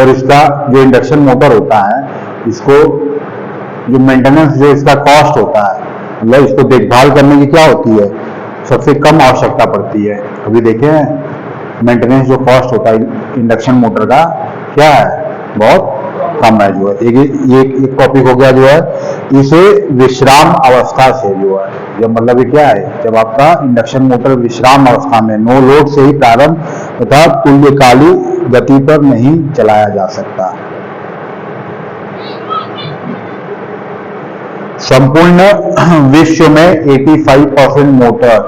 और इसका जो इंडक्शन मोटर होता है, इसको जो मेंटेनेंस जो इसका कॉस्ट होता है, मतलब इसको देखभाल करने की क्या होती है, सबसे कम आवश्यकता पड़ती है। अभी देखें मेंटेनेंस जो कॉस्ट होता है इंडक्शन मोटर का क्या है, बहुत कम है जो है। एक टॉपिक हो गया जो है, इसे विश्राम अवस्था से जो है, जब मतलब ये क्या है, जब आपका इंडक्शन मोटर विश्राम अवस्था में नो लोड से ही प्रारंभ तथा तुल्यकाली गति पर नहीं चलाया जा सकता। संपूर्ण विश्व में 85% मोटर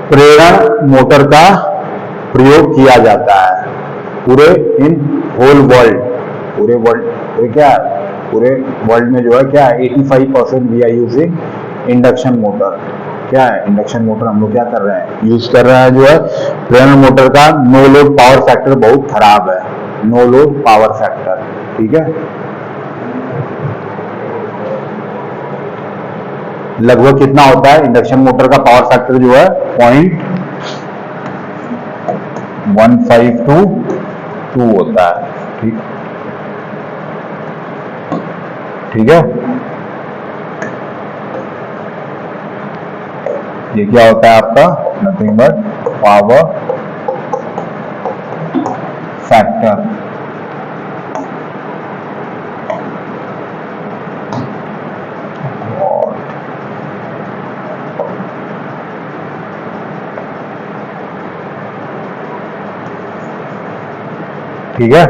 प्रेरण मोटर का प्रयोग किया जाता है। पूरे इन होल वर्ल्ड, पूरे वर्ल्ड क्या है, पूरे वर्ल्ड में जो है क्या है, 85% we are using induction motor. क्या है, इंडक्शन मोटर हम लोग क्या कर रहे हैं, यूज कर रहे हैं जो है। प्रेरण मोटर का नो लोड पावर फैक्टर बहुत खराब है, नो लोड पावर फैक्टर, ठीक है। लगभग कितना होता है इंडक्शन मोटर का पावर फैक्टर जो है, 0.1522 होता है, ठीक है। ये क्या होता है आपका, नथिंग बट पावर फैक्टर। ठीक है,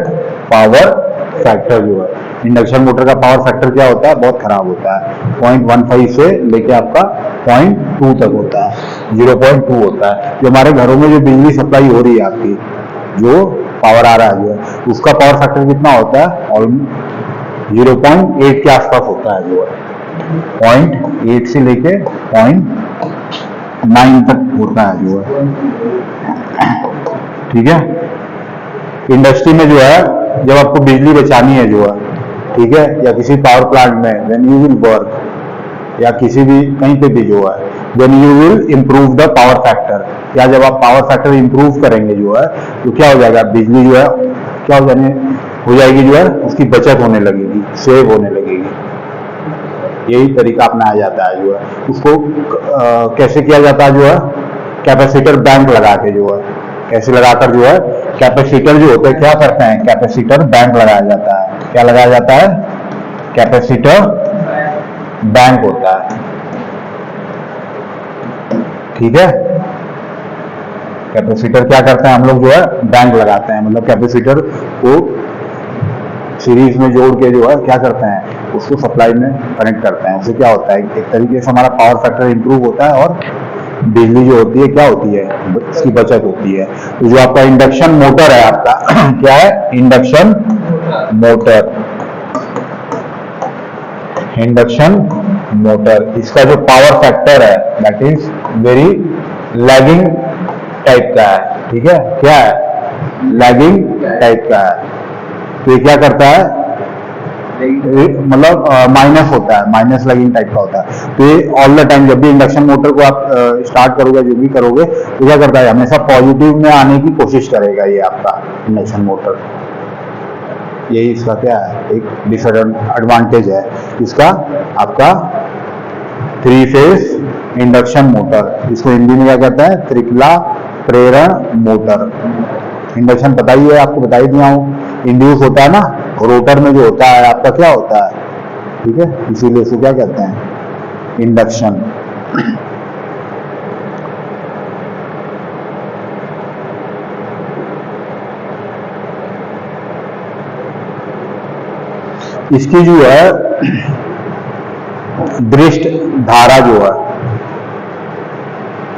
पावर फैक्टर जो है इंडक्शन मोटर का पावर फैक्टर क्या होता है, बहुत खराब होता है। 0.15 से लेके आपका 0.2 तक होता है, 0.2 होता है। जो हमारे घरों में जो बिजली सप्लाई हो रही है आपकी, जो पावर आ रहा है जो है, उसका पावर फैक्टर कितना होता है, ऑलमोस्ट 0.8 के आसपास होता है जो है। 0.8 से लेके 0.9 तक होता है जो है, ठीक है। इंडस्ट्री में जो है, जब आपको बिजली बचानी है जो है, ठीक है, या किसी पावर प्लांट में व्हेन यू विल वर्क, या किसी भी कहीं पे भी जो है, when you will improve the power factor, या जब आप पावर फैक्टर इंप्रूव करेंगे जो है, तो क्या हो जाएगा, बिजली जो है क्या हो जाएगी जो है, उसकी बचत होने लगेगी, सेव होने लगेगी। यही तरीका अपनाया जाता है जो है। उसको कैसे किया जाता है जो है, कैपेसिटर बैंक लगा के जो है, कैसे लगाकर जो है, कैपेसिटर जो होते हैं क्या करते हैं, कैपेसिटर बैंक लगाया जाता है। क्या लगाया जाता है, कैपेसिटर बैंक होता है, ठीक है। कैपेसिटर क्या करते हैं हम लोग जो है, बैंक लगाते हैं, मतलब कैपेसिटर को सीरीज में जोड़ के जो है क्या करते हैं, उसको सप्लाई में कनेक्ट करते हैं। उससे क्या होता है, एक तरीके से हमारा पावर फैक्टर इंप्रूव होता है और बिजली जो होती है क्या होती है, इसकी बचत होती है। तो जो आपका इंडक्शन मोटर है आपका क्या है, इंडक्शन मोटर, इंडक्शन मोटर, इसका जो पावर फैक्टर है that is very lagging type का है, ठीक है। क्या है, लैगिंग टाइप का है। तो ये क्या करता है, मतलब माइनस होता है, माइनस लैगिंग टाइप का होता है। तो ये ऑल द टाइम जब भी इंडक्शन मोटर को आप स्टार्ट करोगे, जो भी करोगे, तो क्या करता है, हमेशा पॉजिटिव में आने की कोशिश करेगा ये आपका इंडक्शन मोटर। यही इसका क्या है, एक डिसएडवांटेज है इसका, आपका 3 फेज इंडक्शन मोटर। इसको हिंदी में क्या कहते हैं, त्रिकला प्रेरण मोटर। इंडक्शन पता ही है आपको, बता ही दिया हूं, इंड्यूस होता है ना, रोटर में जो होता है आपका क्या होता है, ठीक है, इसीलिए इसको क्या कहते हैं, इंडक्शन। इसकी जो है दृष्ट धारा जो है,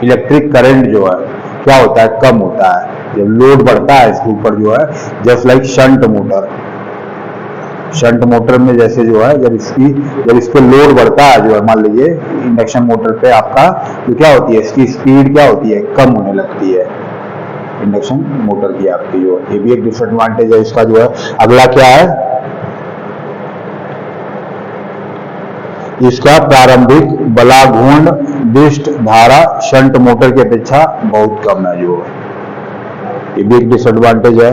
इलेक्ट्रिक करंट जो है क्या होता है, कम होता है जब लोड बढ़ता है इसके ऊपर जो है। Just like shunt motor, shunt motor में जैसे जो है, जब इस पे लोड बढ़ता है जो है, मान लीजिए इंडक्शन मोटर पे आपका जो क्या होती है, इसकी स्पीड क्या होती है, कम होने लगती है इंडक्शन मोटर की आपकी जो है। ये भी एक डिसएडवांटेज है इसका जो है। अगला क्या है, इसका प्रारंभिक बलाघूर्ण दृष्ट धारा शंट मोटर की अपेक्षा बहुत कम है जो है। ये भी एक डिसएडवांटेज है।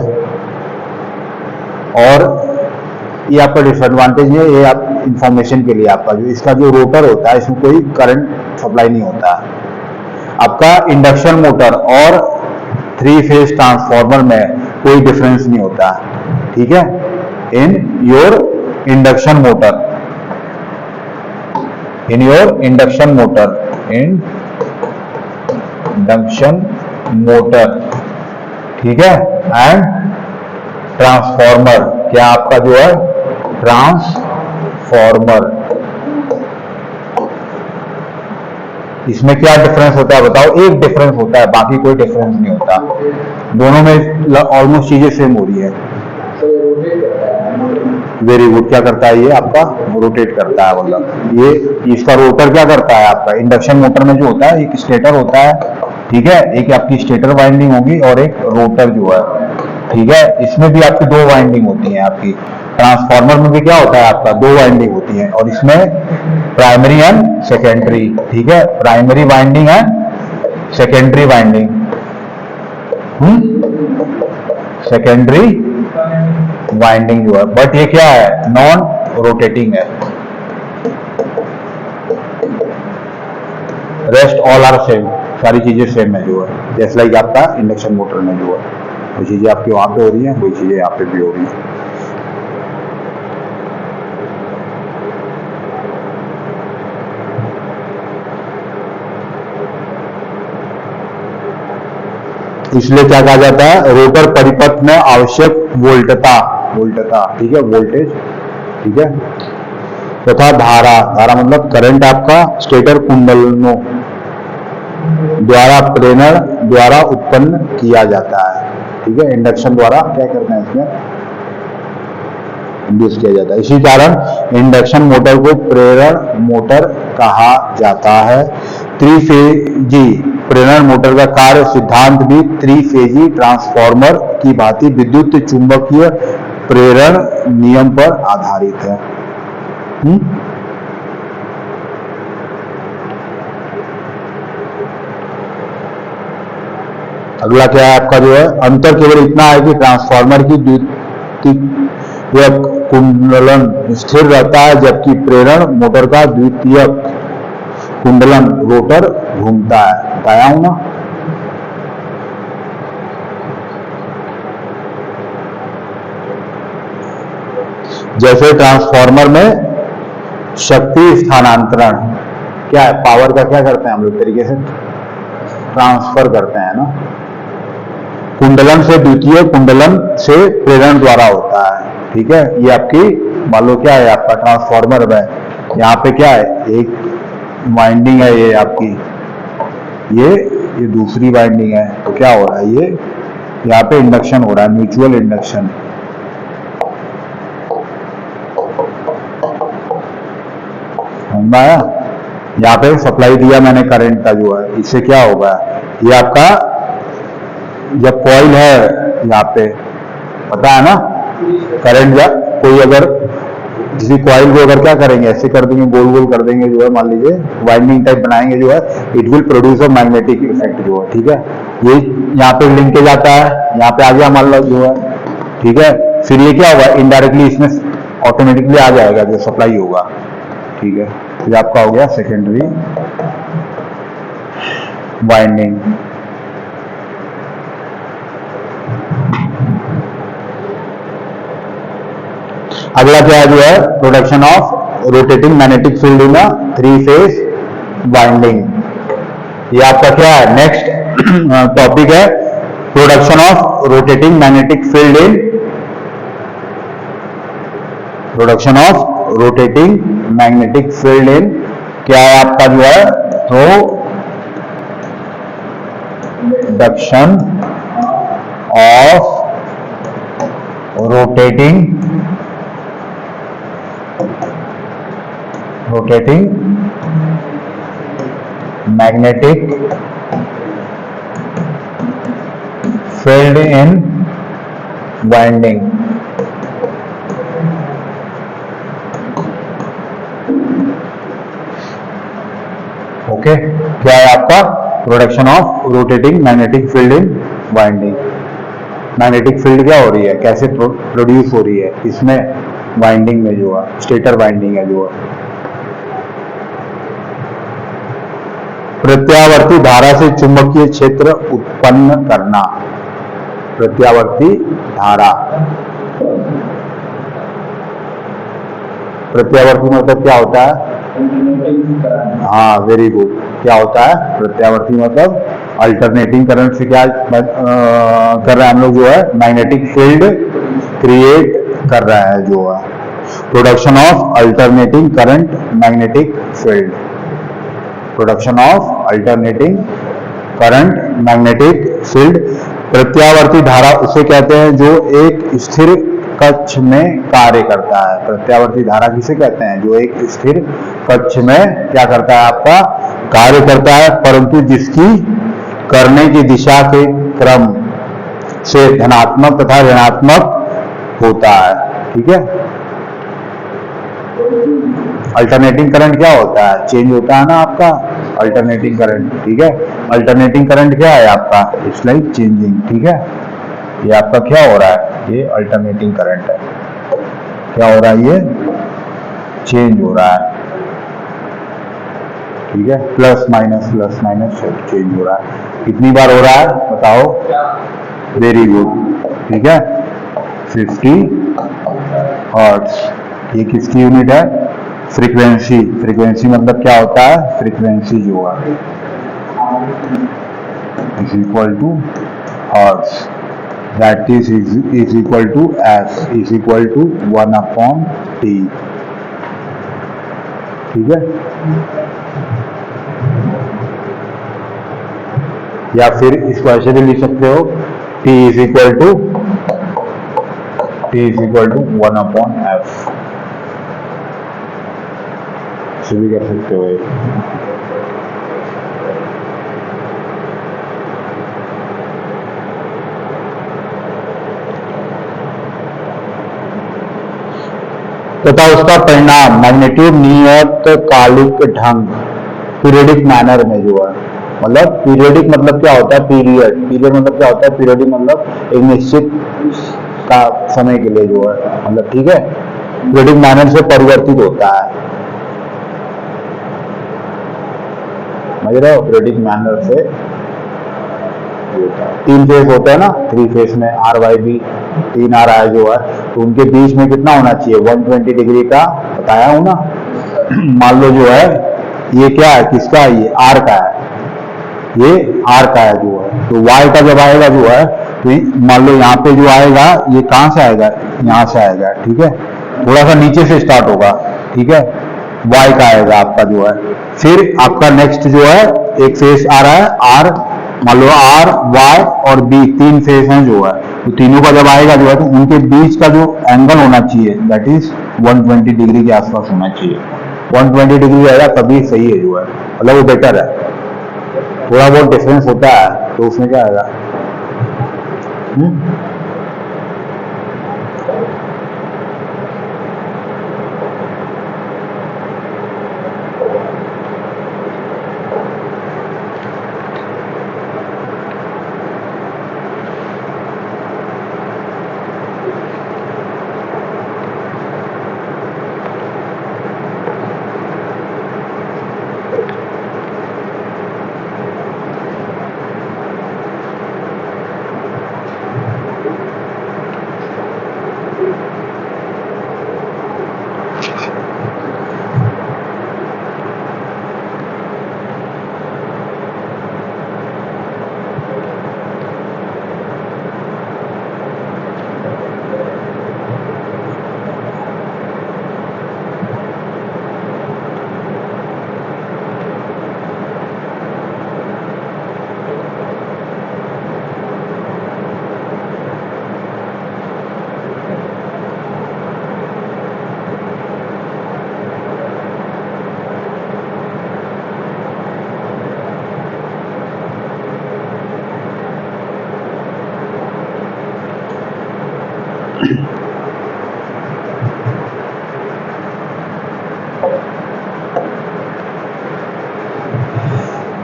और ये आपका डिसएडवांटेज है, ये आप इंफॉर्मेशन के लिए आपका जो इसका जो रोटर होता है इसमें कोई करंट सप्लाई नहीं होता। आपका इंडक्शन मोटर और 3 फेज ट्रांसफार्मर में कोई डिफरेंस नहीं होता, ठीक है। In your induction motor, in your induction motor, induction motor, ठीक है। एंड ट्रांसफार्मर, क्या आपका जो है ट्रांसफार्मर, इसमें क्या डिफरेंस होता है बताओ? एक डिफरेंस होता है, बाकी कोई डिफरेंस नहीं होता, दोनों में ऑलमोस्ट चीजें सेम हो रही है। वेरी गुड, क्या करता है ये आपका? रोटेट करता है, मतलब ये इसका रोटर क्या करता है आपका? इंडक्शन मोटर में जो होता है एक स्टेटर होता है, ठीक है, एक आपकी स्टेटर वाइंडिंग होगी और एक रोटर जो है, ठीक है। इसमें भी आपकी 2 वाइंडिंग होती है आपकी। ट्रांसफार्मर में भी क्या होता है आपका? 2 वाइंडिंग होती है और इसमें प्राइमरी एंड सेकेंडरी, ठीक है, primary winding and secondary winding, secondary winding जो है, बट ये क्या है? नॉन रोटेटिंग है। रेस्ट ऑल आर सेम, सारी चीजें सेम है जो है, जैसे लाइक आपका इंडक्शन मोटर में जो है वो चीजें आपकी वहां पे हो रही है, वही चीजें यहाँ पे भी हो रही है। इसलिए क्या कहा जाता है? रोटर परिपथ में आवश्यक वोल्टता, ठीक है, वोल्टेज, ठीक है, तथा धारा, मतलब करंट आपका स्टेटर कुंडलों द्वारा प्रेरण द्वारा उत्पन्न किया जाता है, ठीक है। इंडक्शन द्वारा क्या करते हैं इसमें? इंड्यूस किया जाता है। इसी कारण इंडक्शन मोटर को प्रेरण मोटर कहा जाता है। त्रिफेजी प्रेरण मोटर का कार्य सिद्धांत भी त्रिफेजी ट्रांसफार्मर की भांति विद्युत चुंबकीय प्रेरण नियम पर आधारित है। अगला क्या है आपका जो है? अंतर केवल इतना है कि ट्रांसफार्मर की द्वितीयक कुंडलन स्थिर रहता है, जबकि प्रेरण मोटर का द्वितीयक कुंडलन रोटर घूमता है। बताया हूं ना? जैसे ट्रांसफार्मर में शक्ति स्थानांतरण क्या है? पावर का क्या करते हैं हम लोग? तरीके से ट्रांसफर करते हैं ना। कुंडलन से द्वितीय कुंडलन से प्रेरण द्वारा होता है, ठीक है। ये आपकी मान लो क्या है आपका ट्रांसफार्मर है, यहाँ पे क्या है? एक वाइंडिंग है ये आपकी, ये दूसरी वाइंडिंग है, तो क्या हो रहा है? ये यहाँ पे इंडक्शन हो रहा है, म्यूचुअल इंडक्शन। आया? यहाँ पे सप्लाई दिया मैंने करंट का जो है, इससे क्या होगा? ये आपका जब कॉइल है यहाँ पे, पता है ना, करंट या कोई अगर किसी कॉइल को अगर क्या करेंगे? ऐसे कर देंगे, गोल गोल कर देंगे जो है, मान लीजिए वाइंडिंग टाइप बनाएंगे जो है, it will produce a magnetic effect जो है, ठीक है। ये यहाँ पे लिंकेज आता है, यहाँ पे आ गया मान लो जो है, ठीक है। फिर ये क्या होगा? इनडायरेक्टली इसमें ऑटोमेटिकली आ जाएगा जो सप्लाई होगा, ठीक है। ये आपका हो गया सेकेंडरी वाइंडिंग। अगला क्या है जो है? Production of rotating magnetic field in 3 phase winding. ये आपका क्या है? नेक्स्ट टॉपिक है production of rotating magnetic field in, production of rotating magnetic field इन क्या है आपका जो है? Production of rotating magnetic field in winding. Okay, क्या है आपका? Production of rotating magnetic field in winding. Magnetic field क्या हो रही है, कैसे प्रोड्यूस हो रही है, इसमें वाइंडिंग में जो है, स्टेटर वाइंडिंग है जो है। प्रत्यावर्ती धारा से चुंबकीय क्षेत्र उत्पन्न करना। प्रत्यावर्ती धारा, प्रत्यावर्ती मतलब क्या होता है? हाँ, वेरी गुड। क्या होता है प्रत्यावर्ती मतलब? अल्टरनेटिंग करंट से क्या कर रहे हैं हम लोग जो है, मैग्नेटिक फील्ड क्रिएट कर रहा है जो है। Production of alternating current magnetic field, production of alternating current magnetic field. प्रत्यावर्ती धारा उसे कहते हैं जो एक स्थिर कक्ष में कार्य करता है। प्रत्यावर्ती धारा किसे कहते हैं? जो एक स्थिर कक्ष में क्या करता है, आपका कार्य करता है, परंतु जिसकी करने की दिशा के क्रम से धनात्मक तथा ऋणात्मक होता है। ठीक है, अल्टरनेटिंग करंट क्या होता है? चेंज होता है ना आपका अल्टरनेटिंग करंट। ठीक है, अल्टरनेटिंग करंट क्या है आपका? It's like changing. ठीक है, ये आपका क्या हो रहा है? ये अल्टरनेटिंग करंट है। क्या हो रहा है? ये चेंज हो रहा है। ठीक है, प्लस माइनस चेंज हो रहा है। कितनी बार हो रहा है बताओ? Very good. ठीक है, 50 हर्ट्ज। ये किसकी यूनिट है? फ्रीक्वेंसी। फ्रीक्वेंसी मतलब क्या होता है? फ्रीक्वेंसी जो है is equal to hertz, that is equal to F is equal to 1/T। ठीक है, या फिर इसको ऐसे भी लिख सकते हो, T is equal to 1/F से भी कर सकते हो। तथा उसका परिणाम मैग्नीट्यूड नियत कालिक ढंग, पीरियडिक मैनर में जो है, मतलब पीरियडिक मतलब क्या होता है? पीरियड। पीरियड मतलब क्या होता है? पीरियडिक मतलब एक निश्चित का समय के लिए जो है, मतलब ठीक है, पीरियडिक मैनर से परिवर्तित होता है। समझ रहे हो? पीरियडिक मैनर से 3 फेज होते हैं ना, 3 फेज में RYB 3 आ रहा है जो है, तो उनके बीच में कितना होना चाहिए? 120 डिग्री का बताया हूं ना। मान लो जो है ये क्या है, किसका है? ये R का है, ये R का है जो है, तो Y का जब आएगा जो है, तो मान लो यहाँ पे जो आएगा, ये कहाँ से आएगा? यहाँ से आएगा। ठीक है, थोड़ा सा नीचे से स्टार्ट होगा। ठीक है, Y का आएगा आपका जो है, फिर आपका नेक्स्ट जो है एक फेस आ रहा है R, मान लो R, Y और B 3 फेस हैं जो है, तो तीनों का जब आएगा जो है, तो उनके बीच का जो एंगल होना चाहिए दैट इज 120 डिग्री के आसपास होना चाहिए। 120 डिग्री आएगा तभी सही है जो है, मतलब वो बेटर है। थोड़ा बहुत डिफरेंस होता है तो उसमें क्या आएगा?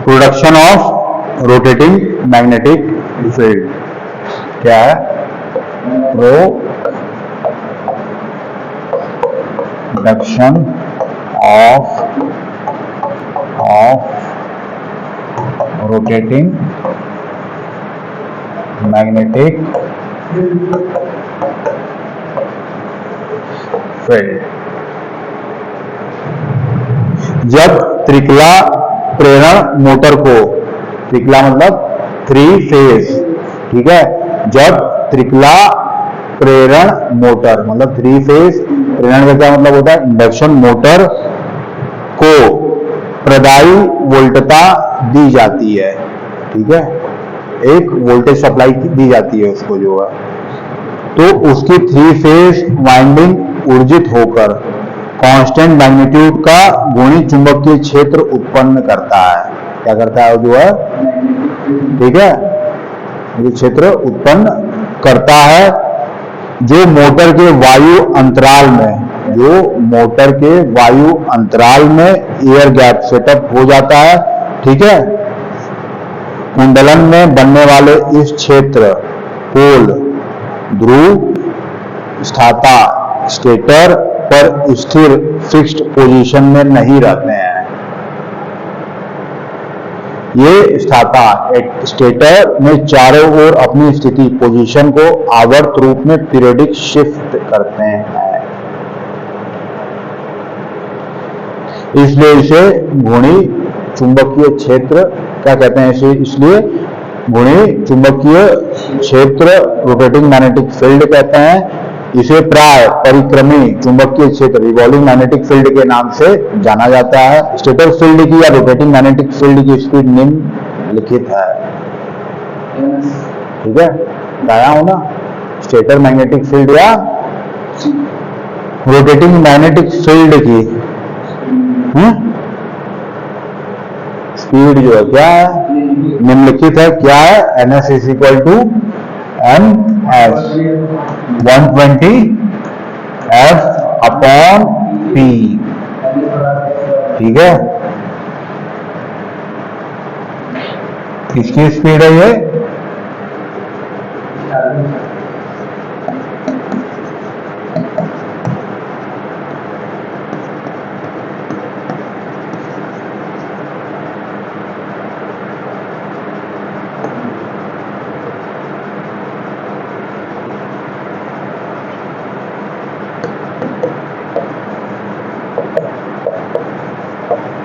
Production of rotating magnetic field क्या है? Production of rotating magnetic field. जब त्रिकला प्रेरण मोटर को, त्रिकला मतलब 3 फेज, ठीक है, जब त्रिकला प्रेरण मोटर मतलब 3 फेज प्रेरण का क्या मतलब होता है, इंडक्शन मोटर को प्रदायी वोल्टता दी जाती है, ठीक है, एक वोल्टेज सप्लाई दी जाती है उसको जो है, तो उसकी 3 फेज वाइंडिंग ऊर्जित होकर कांस्टेंट मैग्नीट्यूड का गुणी चुंबकीय क्षेत्र उत्पन्न करता है। क्या करता है जो है, ठीक है, ये क्षेत्र उत्पन्न करता है जो मोटर के वायु अंतराल में, जो मोटर के वायु अंतराल में एयर गैप सेटअप हो जाता है, ठीक है। कुंडलन में बनने वाले इस क्षेत्र पोल ध्रुव स्थाता स्टेटर पर स्थिर फिक्स्ड पोजीशन में नहीं रहते हैं। ये स्थाता स्टेटर में चारों ओर अपनी स्थिति पोजीशन को आवर्त रूप में पीरियडिक शिफ्ट करते हैं, इसलिए इसे घूर्णी चुंबकीय क्षेत्र क्या कहते हैं, इसे इसलिए घूर्णी चुंबकीय क्षेत्र रोटेटिंग मैग्नेटिक फील्ड कहते हैं। इसे प्राय परिक्रमी चुंबकीय क्षेत्र रिवॉल्विंग मैग्नेटिक फील्ड के नाम से जाना जाता है। स्टेटर फील्ड की या रोटेटिंग मैग्नेटिक फील्ड की स्पीड निम्नलिखित है, ठीक है, बताया हूं ना, स्टेटर मैग्नेटिक फील्ड या रोटेटिंग मैग्नेटिक फील्ड की स्पीड जो है क्या है, निम्नलिखित है, क्या है, NS is equal to MS 120 F upon P, ठीक है, किसकी स्पीड है ये,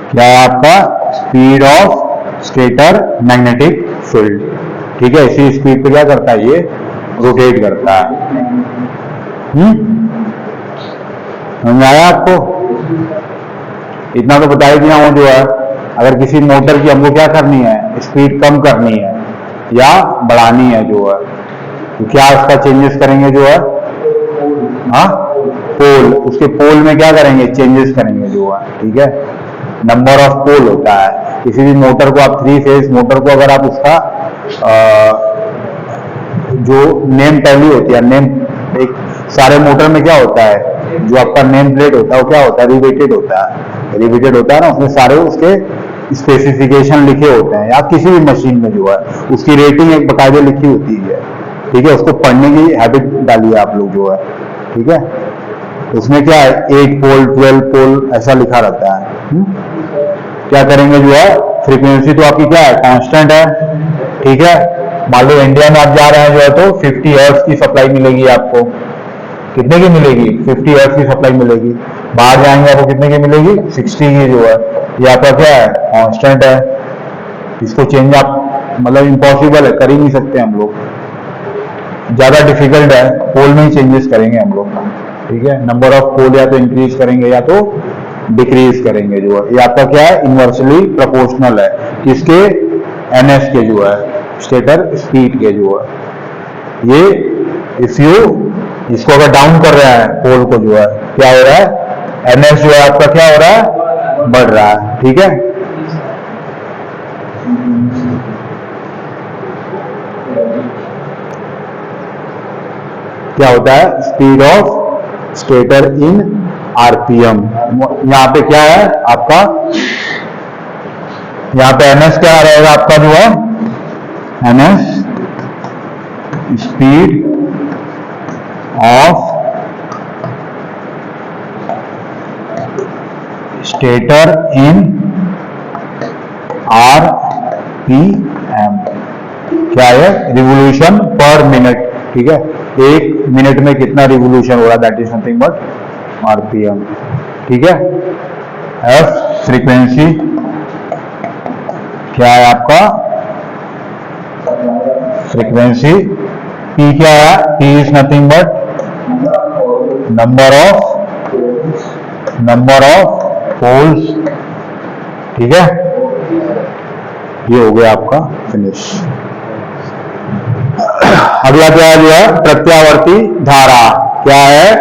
क्या है आपका speed of stator magnetic field, ठीक है। इसी स्पीड पे क्या करता है, ये रोटेट करता है। समझ आया आपको, इतना तो बता ही दिया हूं जो है। अगर किसी मोटर की हमको क्या करनी है, स्पीड कम करनी है या बढ़ानी है जो है, तो क्या उसका चेंजेस करेंगे जो है, हाँ, पोल, उसके पोल में क्या करेंगे, चेंजेस करेंगे जो है, ठीक है। नंबर ऑफ पोल होता है किसी भी मोटर को, आप 3 फेज मोटर को अगर आप उसका जो नेम पहली होती है, नेम, एक सारे मोटर में क्या होता है, जो आपका नेम प्लेट होता है वो क्या होता है, रिवेटेड होता है, रिवेटेड होता है ना, उसमें सारे उसके स्पेसिफिकेशन लिखे होते हैं, या किसी भी मशीन में जो है उसकी रेटिंग एक बकायदे लिखी होती है, ठीक है, उसको पढ़ने की हैबिट डालिए आप लोग जो है, ठीक है। उसमें क्या है, 8 पोल 12 पोल ऐसा लिखा रहता है। क्या करेंगे जो है, फ्रीक्वेंसी तो आपकी क्या है, कांस्टेंट है, ठीक है। मान लो इंडिया में आप जा रहे हैं जो है तो 50 हर्ट्ज की सप्लाई मिलेगी आपको, कितने की मिलेगी, 50 हर्ट्ज की सप्लाई मिलेगी। बाहर जाएंगे आपको कितने की मिलेगी, 60 की जो है, ये आपका क्या है, कांस्टेंट है, इसको चेंज आप मतलब इम्पॉसिबल है, कर ही नहीं सकते हम लोग, ज्यादा डिफिकल्ट है, पोल में ही चेंजेस करेंगे हम लोग, ठीक है। नंबर ऑफ पोल या तो इंक्रीज करेंगे या तो डिक्रीज करेंगे जो है, ये आपका क्या है, इनवर्सली प्रोपोर्शनल है, किसके, NS के जो है, स्टेटर स्पीड के जो है। ये इफ यू इसको अगर डाउन कर रहा है पोल को जो है, क्या हो रहा है, NS जो है आपका क्या हो रहा है, बढ़ रहा है, ठीक है। क्या होता है, speed of stator in RPM। यहाँ पे क्या है आपका, यहाँ पे NS क्या रहेगा आपका जो है, NS speed of stator in RPM। क्या है? Revolution per minute. ठीक है, एक मिनट में कितना रिवोल्यूशन हो रहा है, that is nothing but RPM। ठीक है, F फ्रीक्वेंसी क्या है आपका? फ्रीक्वेंसी। P क्या है? P is nothing but number of poles. ठीक है, ये हो गया आपका फिनिश। अगला क्या है? जो है प्रत्यावर्ती धारा। क्या है?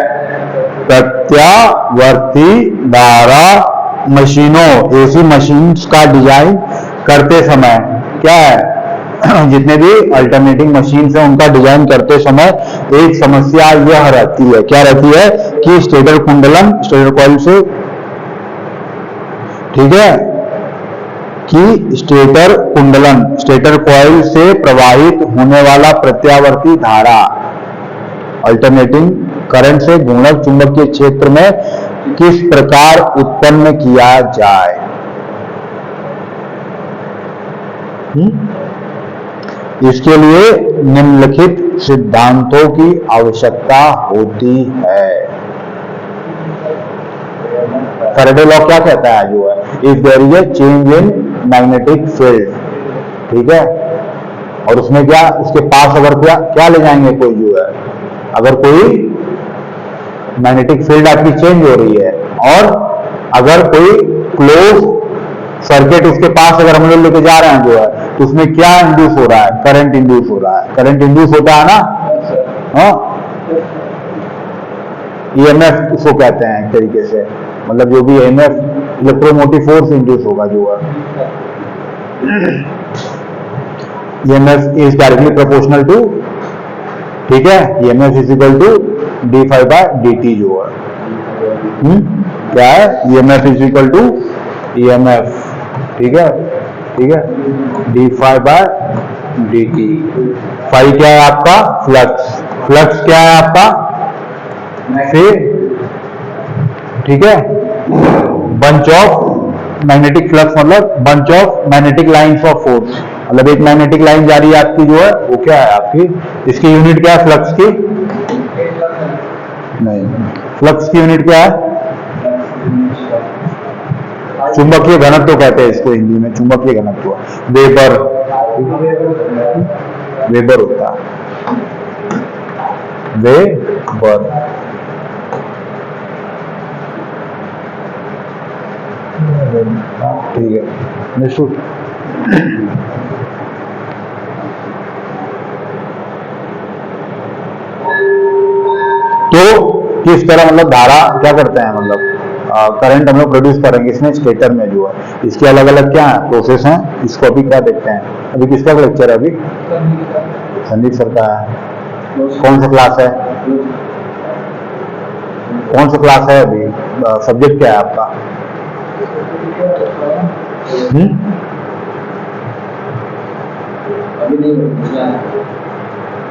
प्रत्यावर्ती धारा मशीनों, एसी मशीन्स का डिजाइन करते समय क्या है? जितने भी अल्टरनेटिंग मशीन्स हैं उनका डिजाइन करते समय एक समस्या यह रहती है। क्या रहती है? कि स्टेटर कुंडलम, स्टेटर कॉइल से, ठीक है, कि स्टेटर कुंडलन, स्टेटर कॉइल से प्रवाहित होने वाला प्रत्यावर्ती धारा अल्टरनेटिंग करंट से घूर्णक चुंबकीय क्षेत्र में किस प्रकार उत्पन्न किया जाए। इसके लिए निम्नलिखित सिद्धांतों की आवश्यकता होती है। फैराडे लॉ क्या कहता है? जो है, if there is a change in magnetic field, ठीक है, और उसमें क्या, उसके पास अगर क्या ले जाएंगे कोई, जो है, अगर कोई मैग्नेटिक फील्ड आपकी चेंज हो रही है और अगर कोई क्लोज सर्किट उसके पास अगर हम लोग लेके जा रहे हैं, जो है, तो उसमें क्या इंड्यूस हो रहा है? करंट इंड्यूस हो रहा है। करंट इंड्यूस होता है ना, हाँ, EMF इसको कहते हैं एक तरीके से, मतलब जो भी EMF, इलेक्ट्रोमोटिव फोर्स इंड्यूस होगा, जो है, EMF is directly proportional to, ठीक है, EMF is equal to d∅dt, जो है, क्या है? EMF is equal to EMF, ठीक है, ठीक है, d∅dt। फाई क्या है आपका? फ्लक्स। फ्लक्स क्या है आपका? फिर, ठीक है, बंच ऑफ मैग्नेटिक फ्लक्स, मतलब bunch of magnetic lines of force, मतलब एक मैग्नेटिक लाइन जा रही है आपकी, जो है, वो क्या है आपकी, इसकी यूनिट क्या है? फ्लक्स की नहीं, फ्लक्स की यूनिट क्या है? चुंबकीय घनत्व तो कहते हैं इसको हिंदी में, चुंबकीय घनत्व, वेबर, वेबर होता है, वेबर। ठीक है, निश्चित। तो किस तरह, मतलब धारा क्या करते हैं, मतलब करंट हम लोग प्रोड्यूस करेंगे इसमें स्टेटर में, जो है, इसके अलग अलग क्या है? प्रोसेस हैं। इसको अभी क्या देखते हैं? अभी किसका लेक्चर है? अभी संदीप सर का है। कौन सा क्लास है? कौन सा क्लास है अभी? सब्जेक्ट क्या है आपका? अभी नहीं